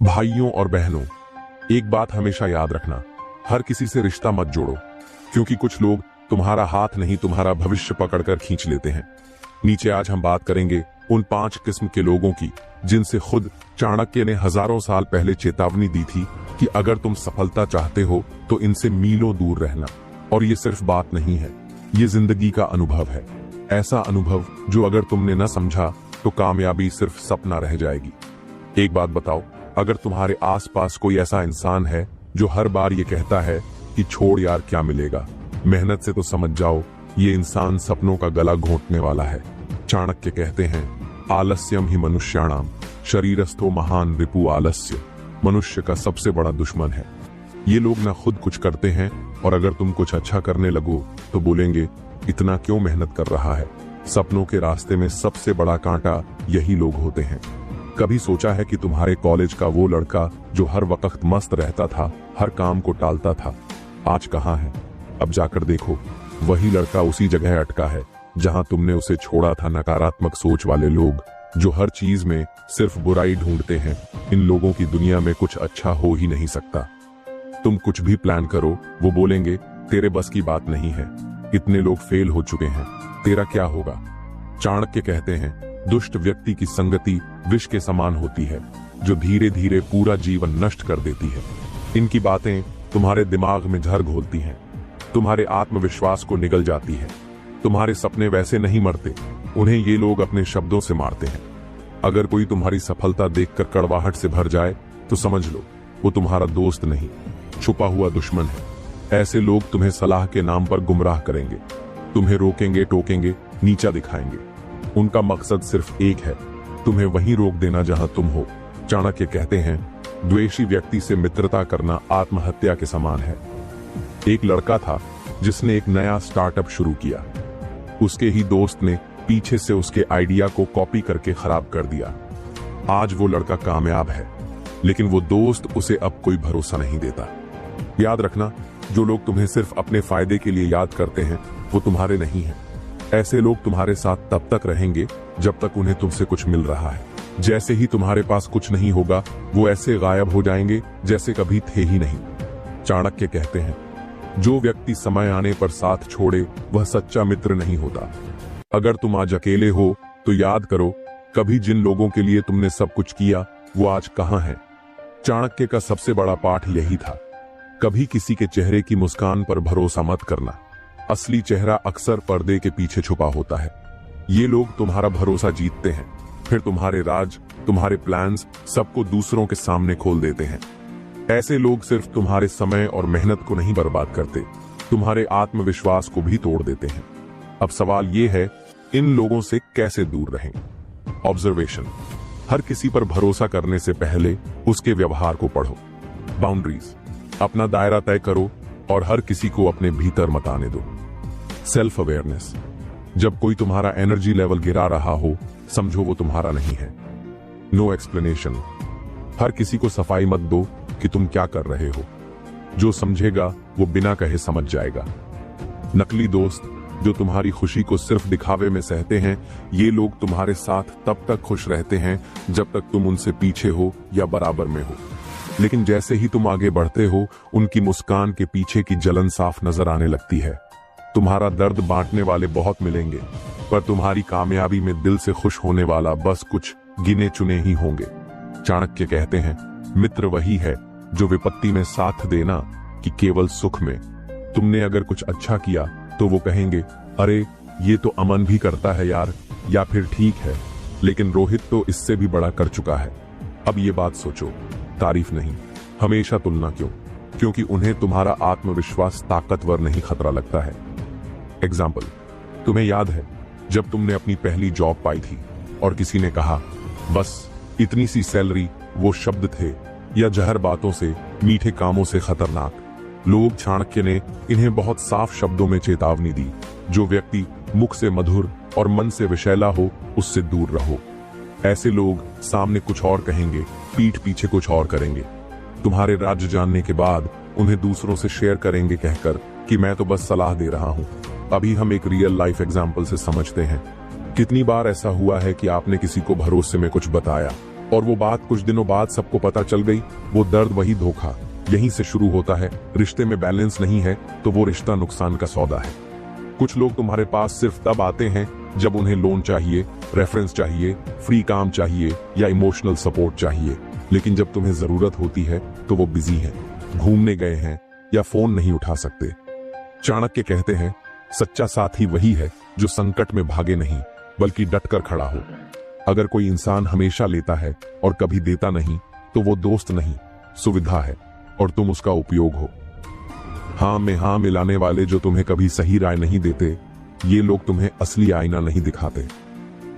भाइयों और बहनों, एक बात हमेशा याद रखना, हर किसी से रिश्ता मत जोड़ो, क्योंकि कुछ लोग तुम्हारा हाथ नहीं तुम्हारा भविष्य पकड़कर खींच लेते हैं। नीचे आज हम बात करेंगे उन 5 किस्म के लोगों की जिनसे खुद चाणक्य ने हजारों साल पहले चेतावनी दी थी कि अगर तुम सफलता चाहते हो तो इनसे मीलों दूर रहना। और ये सिर्फ बात नहीं है, ये जिंदगी का अनुभव है, ऐसा अनुभव जो अगर तुमने न समझा तो कामयाबी सिर्फ सपना रह जाएगी। एक बात बताओ, अगर तुम्हारे आसपास कोई ऐसा इंसान है जो हर बार ये कहता है कि छोड़ यार क्या मिलेगा, मेहनत से तो समझ जाओ ये इंसान सपनों का गला घोंटने वाला है। चाणक्य कहते हैं, आलस्यम ही मनुष्याणाम शरीरस्थो महान रिपु आलस्य, मनुष्य का सबसे बड़ा दुश्मन है। ये लोग ना खुद कुछ करते हैं और अगर तुम कुछ अच्छा करने लगो तो बोलेंगे इतना क्यों मेहनत कर रहा है। सपनों के रास्ते में सबसे बड़ा कांटा यही लोग होते हैं। कभी सोचा है कि तुम्हारे कॉलेज का वो लड़का जो हर वक्त मस्त रहता था, हर काम को टालता था, आज कहाँ है? अब जाकर देखो, वही लड़का उसी जगह अटका है जहां तुमने उसे छोड़ा था। नकारात्मक सोच वाले लोग जो हर चीज में सिर्फ बुराई ढूंढते हैं, इन लोगों की दुनिया में कुछ अच्छा हो ही नहीं सकता। तुम कुछ भी प्लान करो, वो बोलेंगे तेरे बस की बात नहीं है, इतने लोग फेल हो चुके हैं, तेरा क्या होगा। चाणक्य कहते हैं, दुष्ट व्यक्ति की संगति विष के समान होती है जो धीरे धीरे पूरा जीवन नष्ट कर देती है। इनकी बातें तुम्हारे दिमाग में जहर घोलती हैं, तुम्हारे आत्मविश्वास को निगल जाती है। तुम्हारे सपने वैसे नहीं मरते, उन्हें ये लोग अपने शब्दों से मारते हैं। अगर कोई तुम्हारी सफलता देखकर कड़वाहट से भर जाए तो समझ लो वो तुम्हारा दोस्त नहीं, छुपा हुआ दुश्मन है। ऐसे लोग तुम्हें सलाह के नाम पर गुमराह करेंगे, तुम्हें रोकेंगे, टोकेंगे, नीचा दिखाएंगे। उनका मकसद सिर्फ एक है, तुम्हें वहीं रोक देना जहां तुम हो। चाणक्य कहते हैं, द्वेषी व्यक्ति से मित्रता करना आत्महत्या के समान है। एक लड़का था जिसने एक नया स्टार्टअप शुरू किया। उसके ही दोस्त ने पीछे से उसके आइडिया को कॉपी करके खराब कर दिया। आज वो लड़का कामयाब है, लेकिन वो दोस्त उसे अब कोई भरोसा नहीं देता। याद रखना, जो लोग तुम्हें सिर्फ अपने फायदे के लिए याद करते हैं वो तुम्हारे नहीं हैं। ऐसे लोग तुम्हारे साथ तब तक रहेंगे जब तक उन्हें तुमसे कुछ मिल रहा है। जैसे ही तुम्हारे पास कुछ नहीं होगा वो ऐसे गायब हो जाएंगे जैसे कभी थे ही नहीं। चाणक्य कहते हैं, जो व्यक्ति समय आने पर साथ छोड़े वह सच्चा मित्र नहीं होता। अगर तुम आज अकेले हो तो याद करो, कभी जिन लोगों के लिए तुमने सब कुछ किया वो आज कहाँ हैं। चाणक्य का सबसे बड़ा पाठ यही था, कभी किसी के चेहरे की मुस्कान पर भरोसा मत करना, असली चेहरा अक्सर पर्दे के पीछे छुपा होता है। ये लोग तुम्हारा भरोसा जीतते हैं, फिर तुम्हारे राज, तुम्हारे प्लान्स सबको दूसरों के सामने खोल देते हैं। ऐसे लोग सिर्फ तुम्हारे समय और मेहनत को नहीं बर्बाद करते, तुम्हारे आत्मविश्वास को भी तोड़ देते हैं। अब सवाल ये है, इन लोगों से कैसे दूर रहें? ऑब्जर्वेशन, हर किसी पर भरोसा करने से पहले उसके व्यवहार को पढ़ो। बाउंड्रीज, अपना दायरा तय करो और हर किसी को अपने भीतर मत आने दो। सेल्फ अवेयरनेस, जब कोई तुम्हारा एनर्जी लेवल गिरा रहा हो समझो वो तुम्हारा नहीं है। नो एक्सप्लेनेशन, हर किसी को सफाई मत दो कि तुम क्या कर रहे हो, जो समझेगा वो बिना कहे समझ जाएगा। नकली दोस्त, जो तुम्हारी खुशी को सिर्फ दिखावे में सहते हैं, ये लोग तुम्हारे साथ तब तक खुश रहते हैं जब तक तुम उनसे पीछे हो या बराबर में हो, लेकिन जैसे ही तुम आगे बढ़ते हो उनकी मुस्कान के पीछे की जलन साफ नजर आने लगती है। तुम्हारा दर्द बांटने वाले बहुत मिलेंगे, पर तुम्हारी कामयाबी में दिल से खुश होने वाला बस कुछ गिने चुने ही होंगे। चाणक्य कहते हैं, मित्र वही है जो विपत्ति में साथ देना कि केवल सुख में। तुमने अगर कुछ अच्छा किया तो वो कहेंगे, अरे ये तो अमन भी करता है यार, या फिर ठीक है लेकिन रोहित तो इससे भी बड़ा कर चुका है। अब ये बात सोचो, तारीफ नहीं, हमेशा तुलना क्यों? क्योंकि उन्हें तुम्हारा आत्मविश्वास ताकतवर नहीं खतरा लगता है। एग्जाम्पल, तुम्हें याद है जब तुमने अपनी पहली जॉब पाई थी और किसी ने कहा बस इतनी सी सैलरी, वो शब्द थे या जहर बातों से, मीठे कामों से खतरनाक लोग। चाणक्य ने इन्हें बहुत साफ शब्दों में चेतावनी दी, जो व्यक्ति मुख से मधुर और मन से विषैला हो उससे दूर रहो। ऐसे लोग सामने कुछ और कहेंगे, पीठ पीछे कुछ और करेंगे। तुम्हारे राज जानने के बाद उन्हें दूसरों से शेयर करेंगे कहकर कि मैं तो बस सलाह दे रहा हूँ। अभी हम एक रियल लाइफ एग्जाम्पल से समझते हैं। कितनी बार ऐसा हुआ है कि आपने किसी को भरोसे में कुछ बताया और वो बात कुछ दिनों बाद सबको पता चल गई। वो दर्द, वही धोखा यहीं से शुरू होता है। रिश्ते में बैलेंस नहीं है तो वो रिश्ता नुकसान का सौदा है। कुछ लोग तुम्हारे पास सिर्फ तब आते हैं जब उन्हें लोन चाहिए, रेफरेंस चाहिए, फ्री काम चाहिए या इमोशनल सपोर्ट चाहिए। लेकिन जब तुम्हें जरूरत होती है तो वो बिजी हैं, घूमने गए हैं या फोन नहीं उठा सकते। चाणक्य कहते हैं, सच्चा साथी वही है जो संकट में भागे नहीं बल्कि डटकर खड़ा हो। अगर कोई इंसान हमेशा लेता है और कभी देता नहीं तो वो दोस्त नहीं, सुविधा है और तुम उसका उपयोग हो। हाँ में हाँ मिलाने वाले जो तुम्हें कभी सही राय नहीं देते, ये लोग तुम्हें असली आईना नहीं दिखाते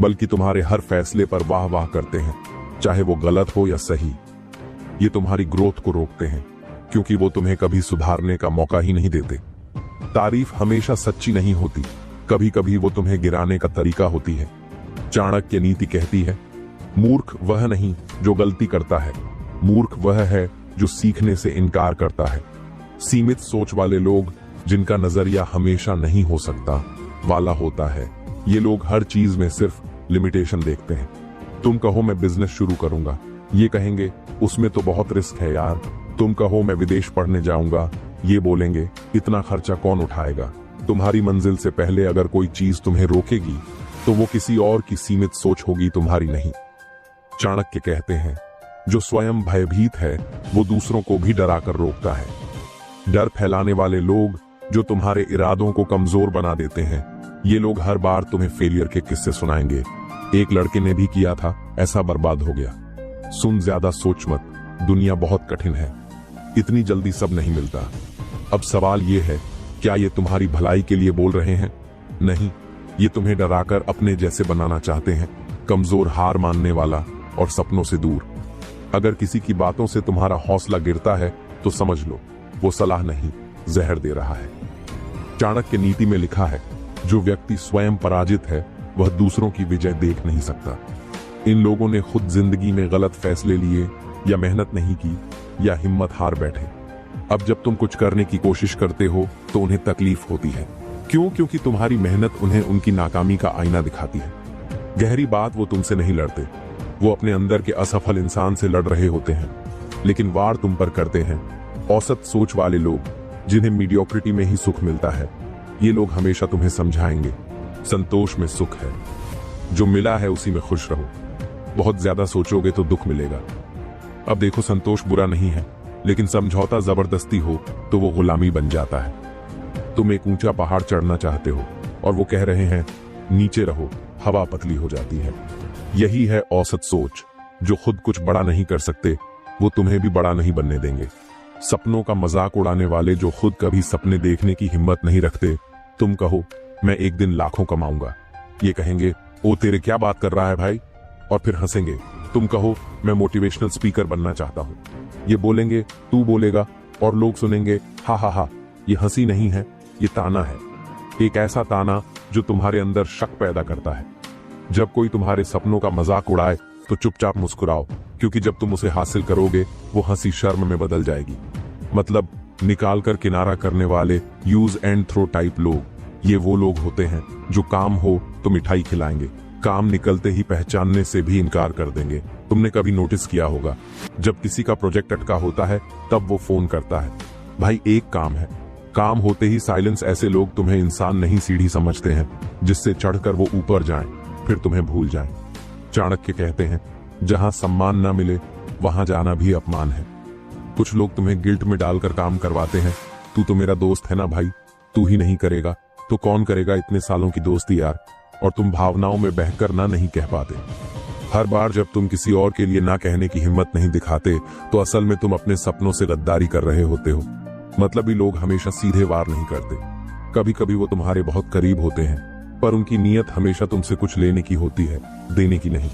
बल्कि तुम्हारे हर फैसले पर वाह वाह करते हैं, चाहे वो गलत हो या सही। ये तुम्हारी ग्रोथ को रोकते हैं क्योंकि वो तुम्हें कभी सुधारने का मौका ही नहीं देते। तारीफ हमेशा सच्ची नहीं होती, कभी कभी वो तुम्हें गिराने का तरीका होती है। चाणक्य नीति कहती है, मूर्ख वह नहीं जो गलती करता है, मूर्ख वह है जो सीखने से इनकार करता है। सीमित सोच वाले लोग, जिनका नजरिया हमेशा नहीं हो सकता वाला होता है, ये लोग हर चीज में सिर्फ लिमिटेशन देखते हैं। तुम कहो मैं बिजनेस शुरू करूंगा, ये कहेंगे उसमें तो बहुत रिस्क है यार। तुम कहो मैं विदेश पढ़ने जाऊंगा, ये बोलेंगे इतना खर्चा कौन उठाएगा। तुम्हारी मंजिल से पहले अगर कोई चीज तुम्हें रोकेगी तो वो किसी और की सीमित सोच होगी, तुम्हारी नहीं। चाणक्य कहते हैं, जो स्वयं भयभीत है वो दूसरों को भी डराकर रोकता है। डर फैलाने वाले लोग जो तुम्हारे इरादों को कमजोर बना देते हैं, ये लोग हर बार तुम्हें फेलियर के किस्से सुनाएंगे। एक लड़के ने भी किया था, ऐसा बर्बाद हो गया। सुन, ज्यादा सोच मत, दुनिया बहुत कठिन है, इतनी जल्दी सब नहीं मिलता। अब सवाल ये है, क्या ये तुम्हारी भलाई के लिए बोल रहे हैं? नहीं, ये तुम्हें डराकर अपने जैसे बनाना चाहते हैं, कमजोर, हार मानने वाला और सपनों से दूर। अगर किसी की बातों से तुम्हारा हौसला गिरता है तो समझ लो वो सलाह नहीं, जहर दे रहा है। चाणक्य नीति में लिखा है, जो व्यक्ति स्वयं पराजित है वह दूसरों की विजय देख नहीं सकता। इन लोगों ने खुद जिंदगी में गलत फैसले लिए या मेहनत नहीं की या हिम्मत हार बैठे। अब जब तुम कुछ करने की कोशिश करते हो तो उन्हें तकलीफ होती है। क्यों? क्योंकि तुम्हारी मेहनत उन्हें उनकी नाकामी का आईना दिखाती है। गहरी बात, वो तुमसे नहीं लड़ते, वो अपने अंदर के असफल इंसान से लड़ रहे होते हैं, लेकिन वार तुम पर करते हैं। औसत सोच वाले लोग, जिन्हें मीडियोक्रिटी में ही सुख मिलता है, ये लोग हमेशा तुम्हें समझाएंगे, संतोष में सुख है, जो मिला है उसी में खुश रहो। बहुत ज्यादा सोचोगे तो दुख मिलेगा। अब देखो, संतोष बुरा नहीं है, लेकिन समझौता जबरदस्ती हो तो वो गुलामी बन जाता है। तुम एक ऊंचा पहाड़ चढ़ना चाहते हो और वो कह रहे हैं नीचे रहो, हवा पतली हो जाती है। यही है औसत सोच। जो खुद कुछ बड़ा नहीं कर सकते वो तुम्हें भी बड़ा नहीं बनने देंगे। सपनों का मजाक उड़ाने वाले जो खुद कभी सपने देखने की हिम्मत नहीं रखते, तुम कहो मैं एक दिन लाखों कमाऊंगा, ये कहेंगे ओ तेरे क्या बात कर रहा है भाई, और फिर हंसेंगे। तुम कहो मैं मोटिवेशनल स्पीकर बनना चाहता हूँ, ये बोलेंगे तू बोलेगा और लोग सुनेंगे हा हा हा। ये हंसी नहीं है, ये ताना है, एक ऐसा ताना जो तुम्हारे अंदर शक पैदा करता है। जब कोई तुम्हारे सपनों का मजाक उड़ाए तो चुपचाप मुस्कुराओ, क्योंकि जब तुम उसे हासिल करोगे वो हंसी शर्म में बदल जाएगी। मतलब निकाल कर किनारा करने वाले यूज एंड थ्रो टाइप लोग, ये वो लोग होते हैं जो काम हो तो मिठाई खिलाएंगे, काम निकलते ही पहचानने से भी इनकार कर देंगे। तुमने कभी नोटिस किया होगा, जब किसी का प्रोजेक्ट अटका होता है तब वो फोन करता है, भाई एक काम है। काम होते ही साइलेंस। ऐसे लोग तुम्हें इंसान नहीं सीढ़ी समझते हैं जिससे चढ़कर वो ऊपर जाएं, फिर तुम्हें भूल जाएं। चाणक्य कहते हैं, जहां सम्मान ना मिले वहां जाना भी अपमान है। कुछ लोग तुम्हें गिल्ट में डालकर काम करवाते हैं, तू तो मेरा दोस्त है ना भाई, तू ही नहीं करेगा तो कौन करेगा, इतने सालों की दोस्ती यार। और तुम भावनाओं में बहकर ना नहीं कह पाते। हर बार जब तुम किसी और के लिए ना कहने की हिम्मत नहीं दिखाते तो असल में तुम अपने सपनों से गद्दारी कर रहे होते हो। मतलबी लोग हमेशा सीधे वार नहीं करते, कभी कभी वो तुम्हारे बहुत करीब होते हैं, पर उनकी नीयत हमेशा तुमसे कुछ लेने की होती है, देने की नहीं।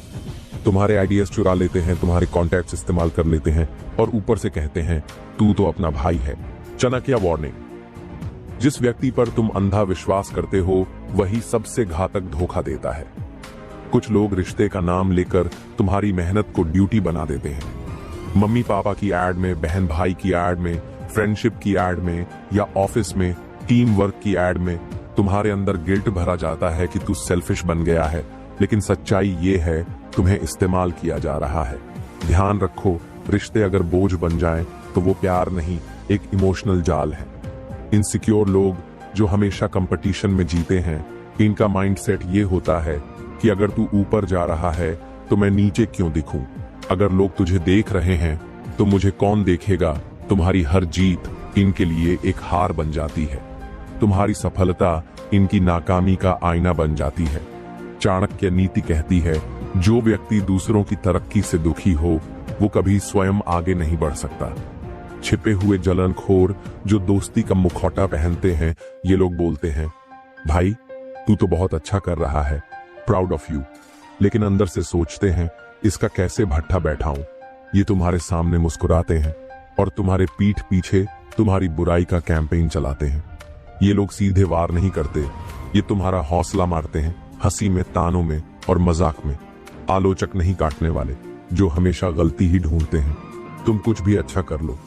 तुम्हारे आइडियाज चुरा लेते हैं, तुम्हारे कॉन्टैक्ट्स इस्तेमाल कर लेते हैं और ऊपर से कहते हैं तू तो अपना भाई है। चाणक्य वार्निंग, जिस व्यक्ति पर तुम अंधा विश्वास करते हो वही सबसे घातक धोखा देता है। कुछ लोग रिश्ते का नाम लेकर तुम्हारी मेहनत को ड्यूटी बना देते हैं। मम्मी पापा की एड में, बहन भाई की एड में, फ्रेंडशिप की एड में या ऑफिस में टीम वर्क की एड में तुम्हारे अंदर गिल्ट भरा जाता है कि तू सेल्फिश बन गया है, लेकिन सच्चाई ये है तुम्हें इस्तेमाल किया जा रहा है। ध्यान रखो, रिश्ते अगर बोझ बन जाएं तो वो प्यार नहीं, एक इमोशनल जाल है। इनसिक्योर लोग जो हमेशा कंपटीशन में जीते हैं, इनका माइंडसेट ये होता है कि अगर तू ऊपर जा रहा है तो मैं नीचे क्यों दिखूं, अगर लोग तुझे देख रहे हैं तो मुझे कौन देखेगा। तुम्हारी हर जीत इनके लिए एक हार बन जाती है, तुम्हारी सफलता इनकी नाकामी का आईना बन जाती है। चाणक्य नीति कहती है, जो व्यक्ति दूसरों की तरक्की से दुखी हो वो कभी स्वयं आगे नहीं बढ़ सकता। छिपे हुए जलनखोर जो दोस्ती का मुखौटा पहनते हैं, ये लोग बोलते हैं, भाई तू तो बहुत अच्छा कर रहा है, प्राउड ऑफ यू, लेकिन अंदर से सोचते हैं इसका कैसे भट्ठा बैठाऊं। ये तुम्हारे सामने मुस्कुराते हैं और तुम्हारे पीठ पीछे तुम्हारी बुराई का कैंपेन चलाते हैं। ये लोग सीधे वार नहीं करते, ये तुम्हारा हौसला मारते हैं, हंसी में, तानों में और मजाक में। आलोचक नहीं काटने वाले, जो हमेशा गलती ही ढूंढते हैं। तुम कुछ भी अच्छा कर लो,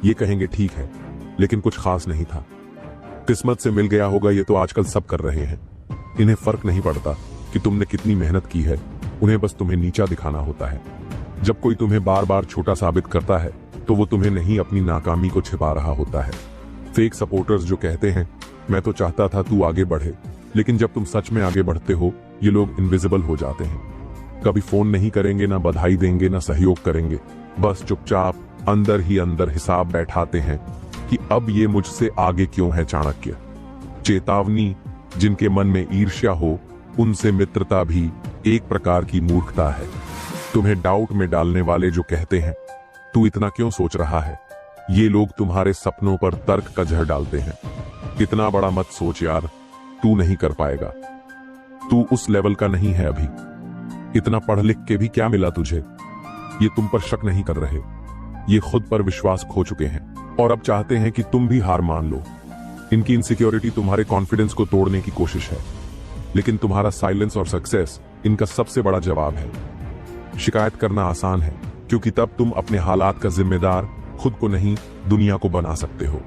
ये कहेंगे ठीक है लेकिन कुछ खास नहीं था, किस्मत से मिल गया होगा, ये तो आजकल सब कर रहे हैं। इन्हें फर्क नहीं पड़ता कि तुमने कितनी मेहनत की है, उन्हें बस तुम्हें नीचा दिखाना होता है। जब कोई तुम्हें बार बार छोटा साबित करता है तो वो तुम्हें नहीं, अपनी नाकामी को छिपा रहा होता है। फेक सपोर्टर्स जो कहते हैं, मैं तो चाहता था तू आगे बढ़े, लेकिन जब तुम सच में आगे बढ़ते हो ये लोग इनविजिबल हो जाते हैं। कभी फोन नहीं करेंगे, ना बधाई देंगे, ना सहयोग करेंगे, बस चुपचाप अंदर ही अंदर हिसाब बैठाते हैं कि अब ये मुझसे आगे क्यों है। चाणक्य चेतावनी, जिनके मन में ईर्ष्या हो उनसे मित्रता भी एक प्रकार की मूर्खता है। तुम्हें डाउट में डालने वाले जो कहते हैं, तू इतना क्यों सोच रहा है, ये लोग तुम्हारे सपनों पर तर्क का जहर डालते हैं। इतना बड़ा मत सोच यार, तू नहीं कर पाएगा, तू उस लेवल का नहीं है अभी, इतना पढ़ लिख के भी क्या मिला तुझे। ये तुम पर शक नहीं कर रहे, ये खुद पर विश्वास खो चुके हैं और अब चाहते हैं कि तुम भी हार मान लो। इनकी इनसिक्योरिटी तुम्हारे कॉन्फिडेंस को तोड़ने की कोशिश है, लेकिन तुम्हारा साइलेंस और सक्सेस इनका सबसे बड़ा जवाब है। शिकायत करना आसान है क्योंकि तब तुम अपने हालात का जिम्मेदार खुद को नहीं, दुनिया को बना सकते हो।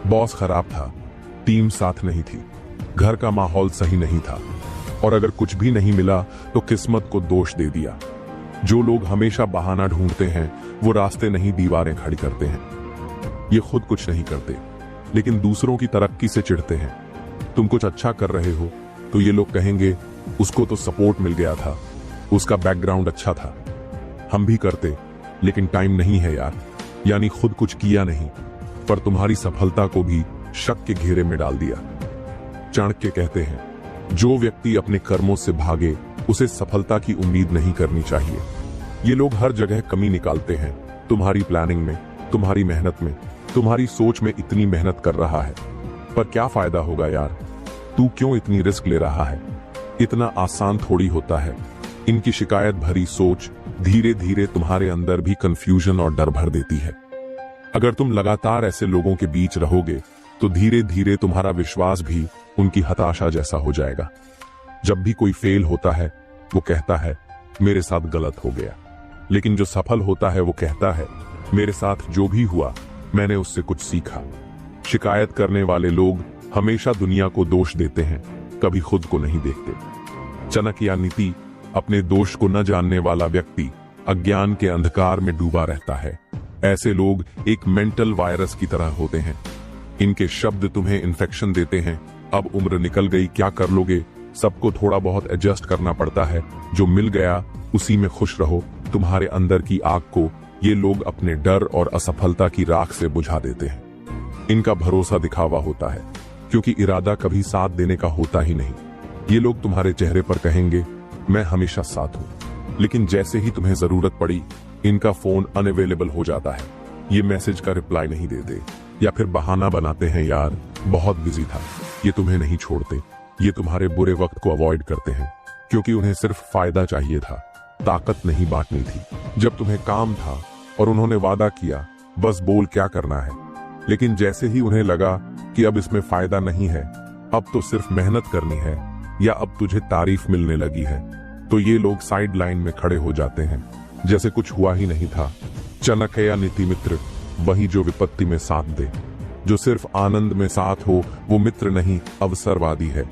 बॉस खराब था, टीम साथ नहीं थी, घर का माहौल सही नहीं था, और अगर कुछ भी नहीं मिला तो किस्मत को दोष दे दिया। जो लोग हमेशा बहाना ढूंढते हैं वो रास्ते नहीं, दीवारें खड़ी करते हैं। ये खुद कुछ नहीं करते लेकिन दूसरों की तरक्की से चिढ़ते हैं। तुम कुछ अच्छा कर रहे हो तो ये लोग कहेंगे, उसको तो सपोर्ट मिल गया था, उसका बैकग्राउंड अच्छा था, हम भी करते लेकिन टाइम नहीं है यार, यानी खुद कुछ किया नहीं, पर तुम्हारी सफलता को भी शक के घेरे में डाल दिया। चाणक्य कहते हैं, जो व्यक्ति अपने कर्मों से भागे उसे सफलता की उम्मीद नहीं करनी चाहिए। ये लोग हर जगह कमी निकालते हैं, तुम्हारी प्लानिंग में, तुम्हारी मेहनत में, तुम्हारी सोच में। इतनी मेहनत कर रहा है पर क्या फायदा होगा यार, तू क्यों इतनी रिस्क ले रहा है, इतना आसान थोड़ी होता है। इनकी शिकायत भरी सोच धीरे धीरे तुम्हारे अंदर भी कंफ्यूजन और डर भर देती है। अगर तुम लगातार ऐसे लोगों के बीच रहोगे तो धीरे धीरे तुम्हारा विश्वास भी उनकी हताशा जैसा हो जाएगा। जब भी कोई फेल होता है वो कहता है मेरे साथ गलत हो गया, लेकिन जो सफल होता है वो कहता है मेरे साथ जो भी हुआ मैंने उससे कुछ सीखा। शिकायत करने वाले लोग हमेशा दुनिया को दोष देते हैं, कभी खुद को नहीं देखते। चाणक्य नीति, अपने दोष को न जानने वाला व्यक्ति अज्ञान के अंधकार में डूबा रहता है। ऐसे लोग एक मेंटल वायरस की तरह होते हैं, इनके शब्द तुम्हें इन्फेक्शन देते हैं। अब उम्र निकल गई, क्या कर लोगे, सबको थोड़ा बहुत एडजस्ट करना पड़ता है, जो मिल गया उसी में खुश रहो। तुम्हारे अंदर की आग को ये लोग अपने डर और असफलता की राख से बुझा देते हैं। इनका भरोसा दिखावा होता है क्योंकि इरादा कभी साथ देने का होता ही नहीं। ये लोग तुम्हारे चेहरे पर कहेंगे मैं हमेशा साथ हूं, लेकिन जैसे ही तुम्हें जरूरत पड़ी इनका फोन अनअवेलेबल हो जाता है, ये मैसेज का रिप्लाई नहीं देते या फिर बहाना बनाते हैं यार बहुत बिजी था। ये तुम्हें नहीं छोड़ते, ये तुम्हारे बुरे वक्त को अवॉइड करते हैं क्योंकि उन्हें सिर्फ फायदा चाहिए था, ताकत नहीं बांटनी थी। जब तुम्हें काम था और उन्होंने वादा किया बस बोल क्या करना है, लेकिन जैसे ही उन्हें लगा कि अब इसमें फायदा नहीं है, अब तो सिर्फ मेहनत करनी है या अब तुझे तारीफ मिलने लगी है, तो ये लोग साइड लाइन में खड़े हो जाते हैं जैसे कुछ हुआ ही नहीं था। चाणक्य नीति मित्र वही जो विपत्ति में साथ दे, जो सिर्फ आनंद में साथ हो वो मित्र नहीं अवसरवादी है।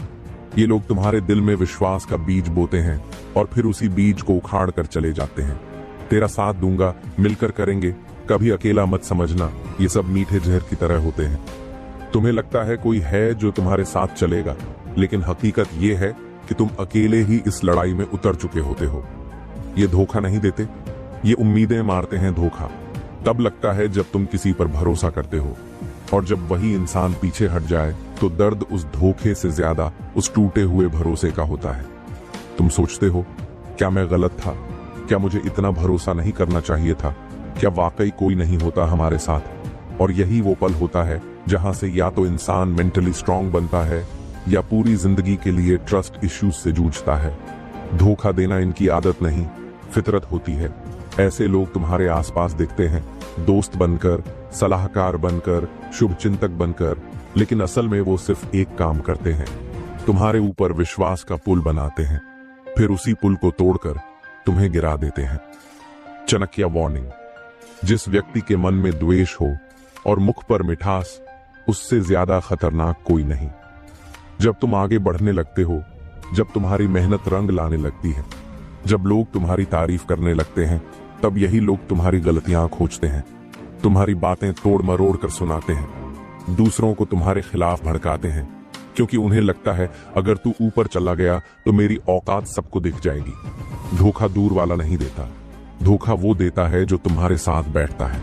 ये लोग तुम्हारे दिल में विश्वास का बीज बोते हैं और फिर उसी बीज को उखाड़ कर चले जाते हैं। तेरा साथ दूंगा, मिलकर करेंगे, कभी अकेला मत समझना, ये सब मीठे जहर की तरह होते हैं। तुम्हें लगता है कोई है जो तुम्हारे साथ चलेगा, लेकिन हकीकत ये है कि तुम अकेले ही इस लड़ाई में उतर चुके होते हो। ये धोखा नहीं देते, ये उम्मीदें मारते हैं। धोखा तब लगता है जब तुम किसी पर भरोसा करते हो, और जब वही इंसान पीछे हट जाए तो दर्द उस धोखे से ज्यादा उस टूटे हुए भरोसे का होता है। तुम सोचते हो, क्या मैं गलत था? क्या मुझे इतना भरोसा नहीं करना चाहिए था? क्या वाकई कोई नहीं होता हमारे साथ? और यही वो पल होता है जहां से या तो इंसान मेंटली स्ट्रांग बनता है या पूरी जिंदगी के लिए ट्रस्ट इश्यूज से जूझता है। धोखा देना इनकी आदत नहीं, फितरत होती है। ऐसे लोग तुम्हारे आसपास दिखते हैं, दोस्त बनकर, सलाहकार बनकर, शुभचिंतक बनकर, लेकिन असल में वो सिर्फ एक काम करते हैं, तुम्हारे ऊपर विश्वास का पुल बनाते हैं, फिर उसी पुल को तोड़कर तुम्हें गिरा देते हैं। चाणक्य वार्निंग: जिस व्यक्ति के मन में द्वेष हो और मुख पर मिठास, उससे ज्यादा खतरनाक कोई नहीं। जब तुम आगे बढ़ने लगते हो, जब तुम्हारी मेहनत रंग लाने लगती है, जब लोग तुम्हारी तारीफ करने लगते हैं, तब यही लोग तुम्हारी गलतियां खोजते हैं, तुम्हारी बातें तोड़ मरोड़ कर सुनाते हैं, दूसरों को तुम्हारे खिलाफ भड़काते हैं, क्योंकि उन्हें लगता है अगर तू ऊपर चला गया तो मेरी औकात सबको दिख जाएगी। धोखा दूर वाला नहीं देता, धोखा वो देता है जो तुम्हारे साथ बैठता है,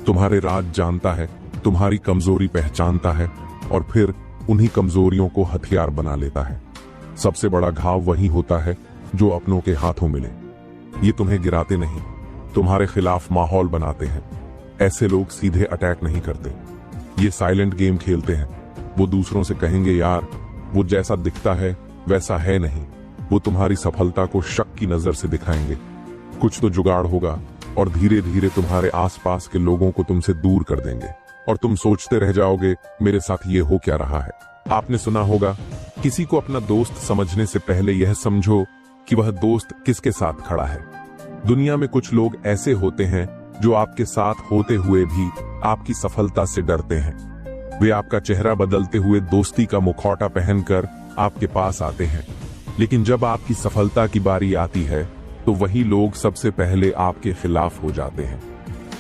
तुम्हारे राज जानता है, तुम्हारी कमजोरी पहचानता है और फिर उन्हीं कमजोरियों को हथियार बना लेता है। सबसे बड़ा घाव वही होता है जो अपनों के हाथों मिले। ये तुम्हें गिराते नहीं, तुम्हारे खिलाफ माहौल बनाते हैं। ऐसे लोग सीधे अटैक नहीं करते, ये साइलेंट गेम खेलते हैं। वो दूसरों से कहेंगे, यार वो जैसा दिखता है वैसा है नहीं। वो तुम्हारी सफलता को शक की नजर से दिखाएंगे। कुछ तो जुगाड़ होगा और धीरे धीरे तुम्हारे आसपास के लोगों को तुमसे दूर कर देंगे और तुम सोचते रह जाओगे, मेरे साथ ये हो क्या रहा है। आपने सुना होगा, किसी को अपना दोस्त समझने से पहले यह समझो कि वह दोस्त किसके साथ खड़ा है। दुनिया में कुछ लोग ऐसे होते हैं जो आपके साथ होते हुए भी आपकी सफलता से डरते हैं। वे आपका चेहरा बदलते हुए दोस्ती का मुखौटा पहनकर आपके पास आते हैं, लेकिन जब आपकी सफलता की बारी आती है तो वही लोग सबसे पहले आपके खिलाफ हो जाते हैं।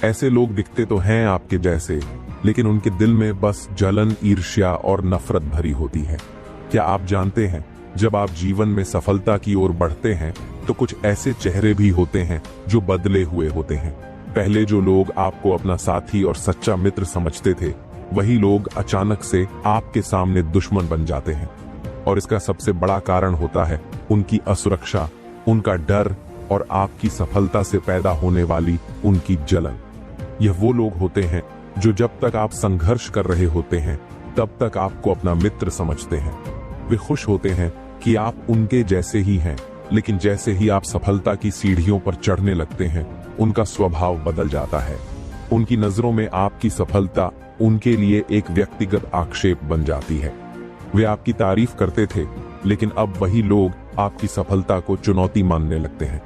ऐसे लोग दिखते तो हैं आपके जैसे, लेकिन उनके दिल में बस जलन, ईर्ष्या और नफरत भरी होती है। क्या आप जानते हैं, जब आप जीवन में सफलता की ओर बढ़ते हैं तो कुछ ऐसे चेहरे भी होते हैं जो बदले हुए होते हैं। पहले जो लोग आपको अपना साथी और सच्चा मित्र समझते थे, वही लोग अचानक से आपके सामने दुश्मन बन जाते हैं। और इसका सबसे बड़ा कारण होता है उनकी असुरक्षा, उनका डर और आपकी सफलता से पैदा होने वाली उनकी जलन। यह वो लोग होते हैं जो जब तक आप संघर्ष कर रहे होते हैं तब तक आपको अपना मित्र समझते हैं। वे खुश होते हैं कि आप उनके जैसे ही हैं, लेकिन जैसे ही आप सफलता की सीढ़ियों पर चढ़ने लगते हैं, उनका स्वभाव बदल जाता है। उनकी नजरों में आपकी सफलता उनके लिए एक व्यक्तिगत आक्षेप बन जाती है। वे आपकी तारीफ करते थे, लेकिन अब वही लोग आपकी सफलता को चुनौती मानने लगते हैं।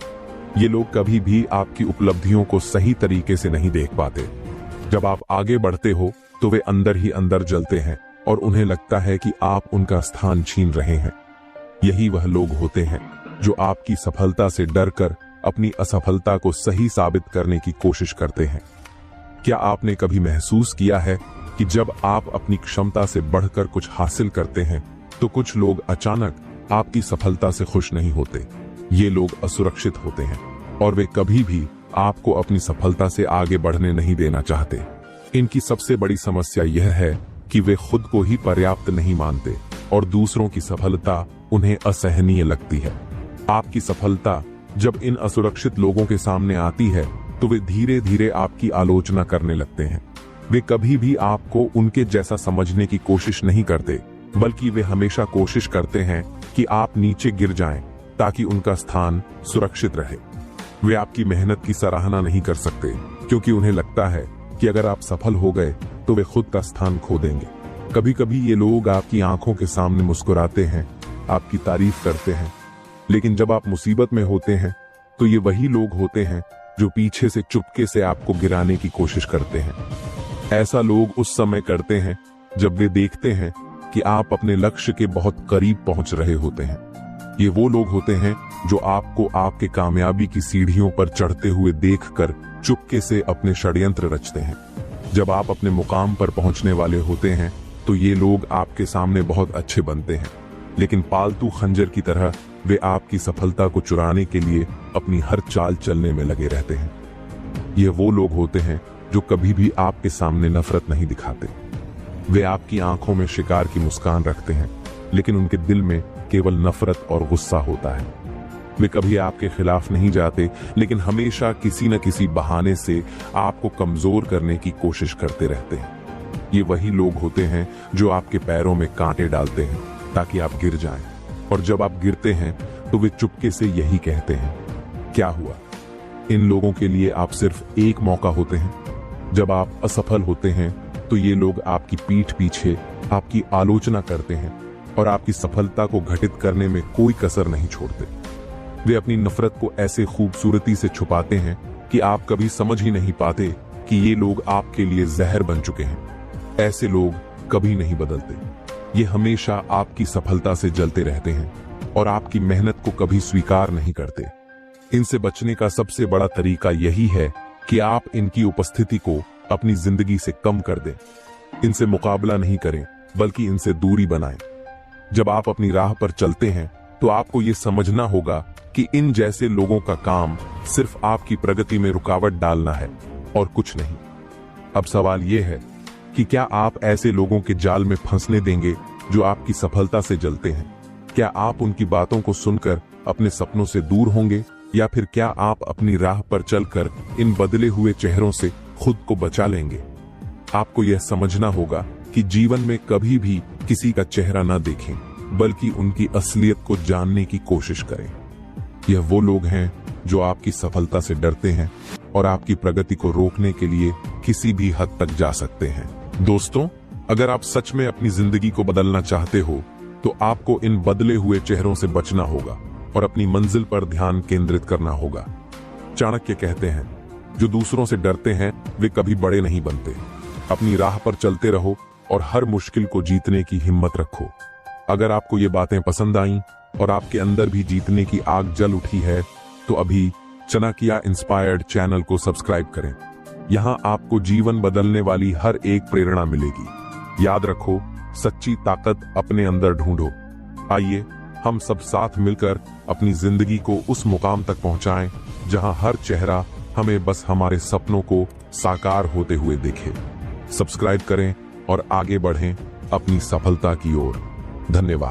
ये लोग कभी भी आपकी उपलब्धियों को सही तरीके से नहीं देख पाते। जब आप आगे बढ़ते हो तो वे अंदर ही अंदर जलते हैं और उन्हें लगता है कि आप उनका स्थान छीन रहे हैं। यही वह लोग होते हैं जो आपकी सफलता से डरकर अपनी असफलता को सही साबित करने की कोशिश करते हैं। क्या आपने कभी महसूस किया है कि जब आप अपनी क्षमता से बढ़कर कुछ हासिल करते हैं तो कुछ लोग अचानक आपकी सफलता से खुश नहीं होते? ये लोग असुरक्षित होते हैं और वे कभी भी आपको अपनी सफलता से आगे बढ़ने नहीं देना चाहते। इनकी सबसे बड़ी समस्या यह है कि वे खुद को ही पर्याप्त नहीं मानते और दूसरों की सफलता उन्हें असहनीय लगती है। आपकी सफलता जब इन असुरक्षित लोगों के सामने आती है तो वे धीरे धीरे आपकी आलोचना करने लगते हैं। वे कभी भी आपको उनके जैसा समझने की कोशिश नहीं करते, बल्कि वे हमेशा कोशिश करते हैं कि आप नीचे गिर जाएं ताकि उनका स्थान सुरक्षित रहे। वे आपकी मेहनत की सराहना नहीं कर सकते क्योंकि उन्हें लगता है कि अगर आप सफल हो गए तो वे खुद का स्थान खो देंगे। कभी कभी ये लोग आपकी आंखों के सामने मुस्कुराते हैं, आपकी तारीफ करते हैं, लेकिन जब आप मुसीबत में होते हैं तो ये वही लोग होते हैं जो पीछे से चुपके से आपको गिराने की कोशिश करते हैं। ऐसा लोग उस समय करते हैं जब वे देखते हैं कि आप अपने लक्ष्य के बहुत करीब पहुंच रहे होते हैं। ये वो लोग होते हैं जो आपको आपके कामयाबी की सीढ़ियों पर चढ़ते हुए देखकर चुपके से अपने षड्यंत्र रचते हैं। जब आप अपने मुकाम पर पहुंचने वाले होते हैं तो ये लोग आपके सामने बहुत अच्छे बनते हैं, लेकिन पालतू खंजर की तरह वे आपकी सफलता को चुराने के लिए अपनी हर चाल चलने में लगे रहते हैं। ये वो लोग होते हैं जो कभी भी आपके सामने नफरत नहीं दिखाते। वे आपकी आंखों में शिकार की मुस्कान रखते हैं, लेकिन उनके दिल में केवल नफरत और गुस्सा होता है। वे कभी आपके खिलाफ नहीं जाते, लेकिन हमेशा किसी न किसी बहाने से आपको कमजोर करने की कोशिश करते रहते हैं। ये वही लोग होते हैं जो आपके पैरों में कांटे डालते हैं ताकि आप गिर जाएं, और जब आप गिरते हैं तो वे चुपके से यही कहते हैं, क्या हुआ? इन लोगों के लिए आप सिर्फ एक मौका होते हैं। जब आप असफल होते हैं तो ये लोग आपकी पीठ पीछे आपकी आलोचना करते हैं और आपकी सफलता को घटित करने में कोई कसर नहीं छोड़ते। वे अपनी नफरत को ऐसे खूबसूरती से छुपाते हैं कि आप कभी समझ ही नहीं पाते कि ये लोग आपके लिए जहर बन चुके हैं। ऐसे लोग कभी नहीं बदलते। ये हमेशा आपकी सफलता से जलते रहते हैं और आपकी मेहनत को कभी स्वीकार नहीं करते। इनसे बचने का सबसे बड़ा तरीका यही है कि आप इनकी उपस्थिति को अपनी जिंदगी से कम कर दें। इनसे मुकाबला नहीं करें, बल्कि इनसे दूरी बनाएं। जब आप अपनी राह पर चलते हैं तो आपको ये समझना होगा कि इन जैसे लोगों का काम सिर्फ आपकी प्रगति में रुकावट डालना है और कुछ नहीं। अब सवाल यह है कि क्या आप ऐसे लोगों के जाल में फंसने देंगे जो आपकी सफलता से जलते हैं? क्या आप उनकी बातों को सुनकर अपने सपनों से दूर होंगे, या फिर क्या आप अपनी राह पर चलकर इन बदले हुए चेहरों से खुद को बचा लेंगे? आपको यह समझना होगा कि जीवन में कभी भी किसी का चेहरा न देखें, बल्कि उनकी असलियत को जानने की कोशिश करें। यह वो लोग हैं जो आपकी सफलता से डरते हैं और आपकी प्रगति को रोकने के लिए किसी भी हद तक जा सकते हैं। दोस्तों, अगर आप सच में अपनी जिंदगी को बदलना चाहते हो तो आपको इन बदले हुए चेहरों से बचना होगा और अपनी मंजिल पर ध्यान केंद्रित करना होगा। चाणक्य कहते हैं, जो दूसरों से डरते हैं वे कभी बड़े नहीं बनते। अपनी राह पर चलते रहो और हर मुश्किल को जीतने की हिम्मत रखो। अगर आपको ये बातें पसंद आईं और आपके अंदर भी जीतने की आग जल उठी है तो अभी चाणक्य इंस्पायर्ड चैनल को सब्सक्राइब करें। यहाँ आपको जीवन बदलने वाली हर एक प्रेरणा मिलेगी। याद रखो, सच्ची ताकत अपने अंदर ढूंढो। आइए हम सब साथ मिलकर अपनी जिंदगी को उस मुकाम तक पहुंचाएं जहां हर चेहरा हमें बस हमारे सपनों को साकार होते हुए देखे। सब्सक्राइब करें और आगे बढ़ें अपनी सफलता की ओर। धन्यवाद।